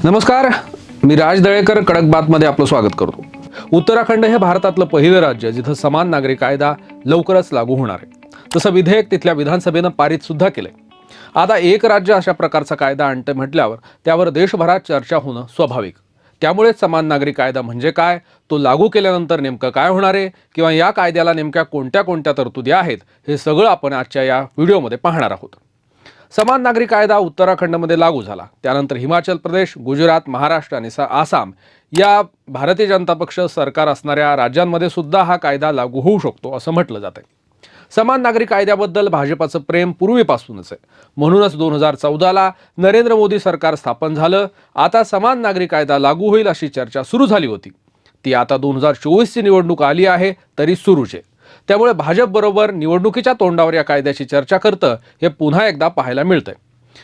नमस्कार, मी राज दळेकर कडक बातमध्ये आपलं स्वागत करतो। उत्तराखंड हे भारतातलं पहिलं राज्य जिथं समान नागरी कायदा लवकरच लागू होणार आहे। तसं विधेयक तिथल्या विधानसभेनं पारित सुद्धा केलंय। आता एक राज्य अशा प्रकारचा कायदा आणतं म्हटल्यावर त्यावर देशभरात चर्चा होणं स्वाभाविक। त्यामुळे समान नागरी कायदा म्हणजे काय, तो लागू केल्यानंतर नेमकं काय होणार आहे किंवा या कायद्याला नेमक्या कोणत्या तरतुदी आहेत, हे सगळं आपण आजच्या या व्हिडिओमध्ये पाहणार आहोत। समान नागरी कायदा उत्तराखंडमध्ये लागू झाला, त्यानंतर हिमाचल प्रदेश, गुजरात, महाराष्ट्र आणि आसाम या भारतीय जनता पक्ष सरकार असणाऱ्या राज्यांमध्ये सुद्धा हा कायदा लागू होऊ शकतो असं म्हटलं जातंय। समान नागरी कायद्याबद्दल भाजपाचं प्रेम पूर्वीपासूनच आहे, म्हणूनच 2014ला नरेंद्र मोदी सरकार स्थापन झालं। आता समान नागरी कायदा लागू होईल अशी चर्चा सुरू झाली होती, ती आता 2024ची निवडणूक आली आहे तरी सुरूच आहे। त्यामुळे भाजप बरोबर निवडणुकीच्या तोंडावर या कायद्याची चर्चा करतं हे पुन्हा एकदा पाहायला मिळतंय।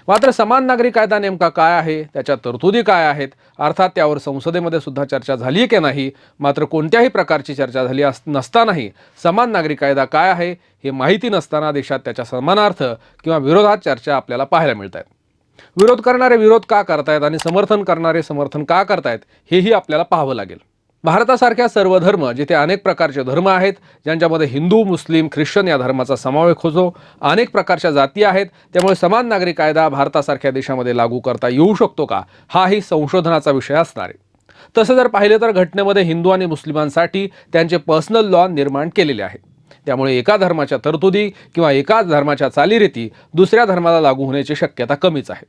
मात्र समान नागरी कायदा नेमका काय आहे, त्याच्या तरतुदी काय आहेत, अर्थात त्यावर संसदेमध्ये सुद्धा चर्चा झाली की नाही, मात्र कोणत्याही प्रकारची चर्चा झाली नसतानाही समान नागरी कायदा काय आहे हे माहिती नसताना देशात त्याच्या समानार्थ किंवा विरोधात चर्चा आपल्याला पाहायला मिळत आहेत। विरोध करणारे विरोध का करतायत आणि समर्थन करणारे समर्थन का करतायत हेही आपल्याला पाहावं लागेल। भारतासारख्या सर्व धर्म, जिथे अनेक प्रकारचे धर्म आहेत, ज्यांच्यामध्ये हिंदू, मुस्लिम, ख्रिश्चन या धर्माचा समावेश होतो, अनेक प्रकारच्या जाती आहेत, त्यामुळे समान नागरी कायदा भारतासारख्या देशामध्ये लागू करता येऊ शकतो का, हाही संशोधनाचा विषय असणार आहे। तसं जर पाहिलं तर घटनेमध्ये हिंदू आणि मुस्लिमांसाठी त्यांचे पर्सनल लॉ निर्माण केलेले आहेत, त्यामुळे एका धर्माच्या तरतुदी किंवा एकाच धर्माच्या चालीरीती दुसऱ्या धर्माला लागू होण्याची शक्यता कमीच आहे।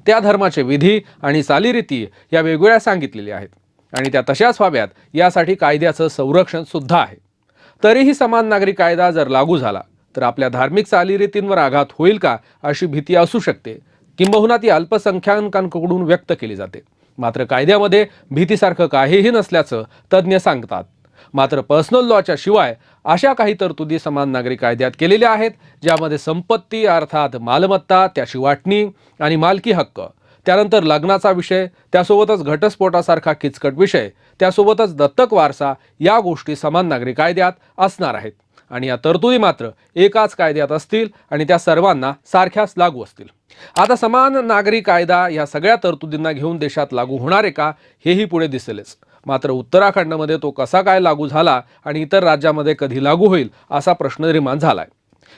त्या धर्माचे विधी आणि चालीरीती या वेगवेगळ्या सांगितलेल्या आहेत आणि त्या तशाच व्हाव्यात यासाठी कायद्याचं संरक्षण सुद्धा आहे। तरीही समान नागरी कायदा जर लागू झाला तर आपल्या धार्मिक चालीरीतींवर आघात होईल का अशी भीती असू शकते, किंबहुना ती अल्पसंख्याकांकडून व्यक्त केली जाते। मात्र कायद्यामध्ये भीतीसारखं काहीही नसल्याचं तज्ज्ञ सांगतात। मात्र पर्सनल लॉच्या शिवाय अशा काही तरतुदी समान नागरी कायद्यात केलेल्या आहेत, ज्यामध्ये संपत्ती अर्थात मालमत्ता, त्याची वाटणी आणि मालकी हक्क, त्यानंतर लग्नाचा विषय, त्यासोबतच घटस्फोटासारखा किचकट विषय, त्यासोबतच दत्तक वारसा या गोष्टी समान नागरी कायद्यात असणार आहेत। आणि या तरतुदी मात्र एकाच कायद्यात असतील आणि त्या सर्वांना सारख्याच लागू असतील। आता समान नागरी कायदा या सगळ्या तरतुदींना घेऊन देशात लागू होणार आहे का हेही पुढे दिसेलच। मात्र उत्तराखंडमध्ये तो कसा काय लागू झाला आणि इतर राज्यामध्ये कधी लागू होईल असा प्रश्न निर्माण झालाय।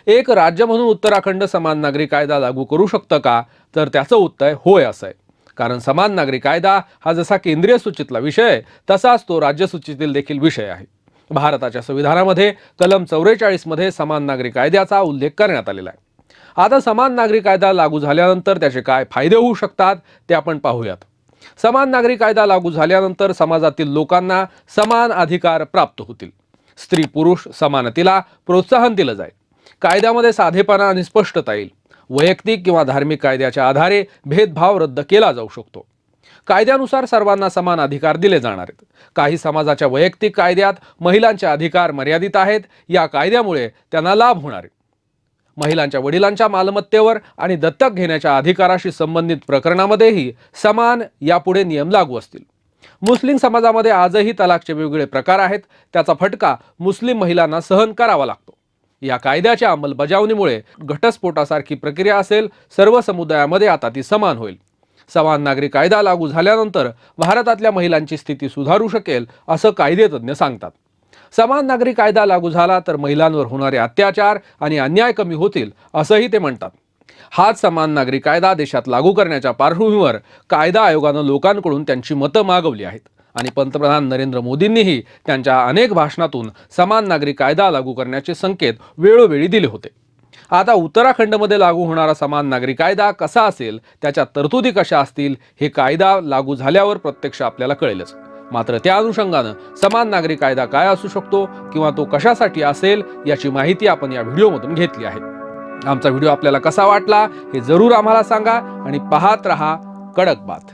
एक राज्य म्हणून उत्तराखंड समान नागरी कायदा लागू करू शकतं का, तर त्याचं उत्तर होय असं आहे। कारण समान नागरी कायदा हा जसा केंद्रीय सूचीतला विषय आहे, तसाच तो राज्य सूचीतील देखील विषय आहे। भारताच्या संविधानामध्ये कलम 44 मध्ये समान नागरी कायद्याचा उल्लेख करण्यात आलेला आहे। आता समान नागरी कायदा लागू झाल्यानंतर त्याचे काय फायदे होऊ शकतात ते आपण पाहूयात। समान नागरी कायदा लागू झाल्यानंतर समाजातील लोकांना समान अधिकार प्राप्त होतील। स्त्री पुरुष समानतेला प्रोत्साहन दिलं जाईल। कायद्यामध्ये साधेपणा आणि स्पष्टता येईल। वैयक्तिक किंवा धार्मिक कायद्याच्या आधारे भेदभाव रद्द केला जाऊ शकतो। कायद्यानुसार सर्वांना समान अधिकार दिले जाणार आहेत। काही समाजाच्या वैयक्तिक कायद्यात महिलांचे अधिकार मर्यादित आहेत, या कायद्यामुळे त्यांना लाभ होणार आहे। महिलांच्या वडिलांच्या मालमत्तेवर आणि दत्तक घेण्याच्या अधिकाराशी संबंधित प्रकरणामध्येही समान यापुढे नियम लागू असतील। मुस्लिम समाजामध्ये आजही तलाकचे वेगवेगळे प्रकार आहेत, त्याचा फटका मुस्लिम महिलांना सहन करावा लागतो। या कायद्याच्या अंमलबजावणीमुळे घटस्फोटासारखी प्रक्रिया असेल, सर्व समुदायामध्ये आता ती समान होईल। समान नागरी कायदा लागू झाल्यानंतर भारतातल्या महिलांची स्थिती सुधारू शकेल असं कायदेतज्ञ सांगतात। समान नागरी कायदा लागू झाला तर महिलांवर होणारे अत्याचार आणि अन्याय कमी होतील असंही ते म्हणतात। हाच समान नागरी कायदा देशात लागू करण्याच्या पार्श्वभूमीवर कायदा आयोगानं लोकांकडून त्यांची मतं मागवली आहेत आणि पंतप्रधान नरेंद्र मोदींनीही त्यांच्या अनेक भाषणातून समान नागरी कायदा लागू करण्याचे संकेत वेळोवेळी दिले होते। आता उत्तराखंडमध्ये लागू होणारा समान नागरी कायदा कसा असेल, त्याच्या तरतुदी कशा असतील, हे कायदा लागू झाल्यावर प्रत्यक्ष आपल्याला कळेलच। मात्र त्या अनुषंगानं समान नागरी कायदा काय असू शकतो किंवा तो कशासाठी असेल याची माहिती आपण या व्हिडिओमधून घेतली आहे। आमचा व्हिडिओ आपल्याला कसा वाटला हे जरूर आम्हाला सांगा आणि पाहत रहा कडक बात।